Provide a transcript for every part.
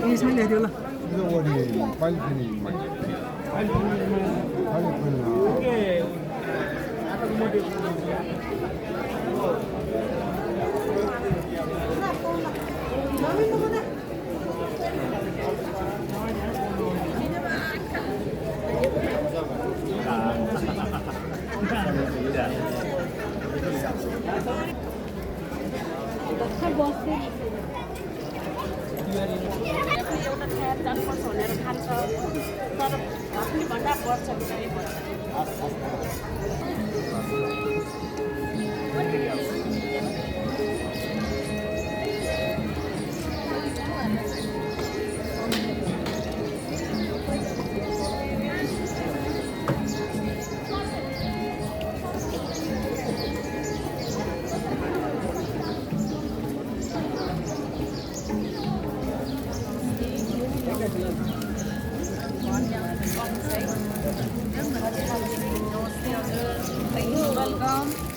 इसमें ले दियो ल 이거 어디 빨리편이 एउटा खाएर जानुपर्छ भनेर खान्छ तर आफ्नै भन्दा बढ्छ बिचरी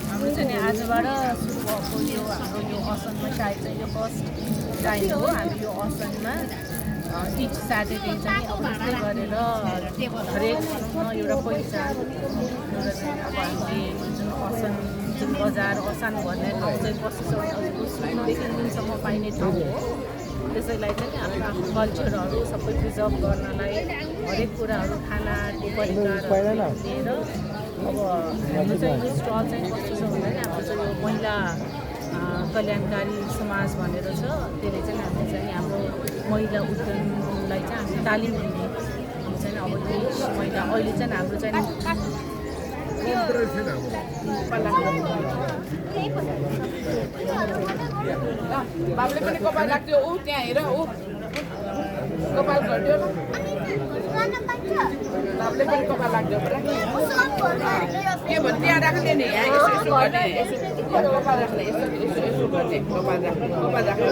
हाम्रो चाहिँ आजबाट सुरु भएको यो हाम्रो यो असनमा सायद चाहिँ यो फर्स्ट टाइम हो हामी यो असनमा इच स्याटरडे चाहिँ अब यस्तै गरेर हरेक एउटा पहिचान एउटा चाहिँ अब हामीले जुन असन जुन बजार असान भन्ने ठाउँ चाहिँ बसिसकेको सुरुदेखि दिनसम्म पाइने ठाउँ हो त्यसैलाई चाहिँ आफ्नो आफ्नो कल्चरहरू सबै प्रिजर्भ गर्नलाई हरेक कुराहरू खानाको परिकारहरू लिएर अब हाम्रो चाहिँ यो स्टल चाहिँ कस्तो छ भन्दाखेरि हाम्रो चाहिँ यो महिला कल्याणकारी समाज भनेर छ त्यसले चाहिँ हामीले चाहिँ हाम्रो महिला उद्यमलाई चाहिँ हामीले तालिम दिने चाहिँ अब महिला अहिले चाहिँ हाम्रो चाहिँ बाबुले पनि कपाल राख्थ्यो ऊ त्यहाँ हेर ऊ कपाल गरिदियो बाबुले पनि कपाल राख्थ्यो के भन्छ त्यहाँ राख्ने नि यहाँ यसो यसो गर्ने कपाल राख्ने यसो यसो यसो गर्ने कपाल राख्ने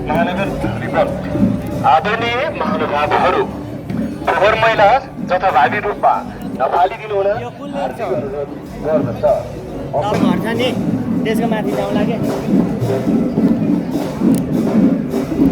महानगर रिपोर्ट आदरणीय महानुभावहरू फोहोर मैला जथाभावी रूपमा नफालिदिनु हुन गर्दछ त्यसको माथि जाउँ लाग्यो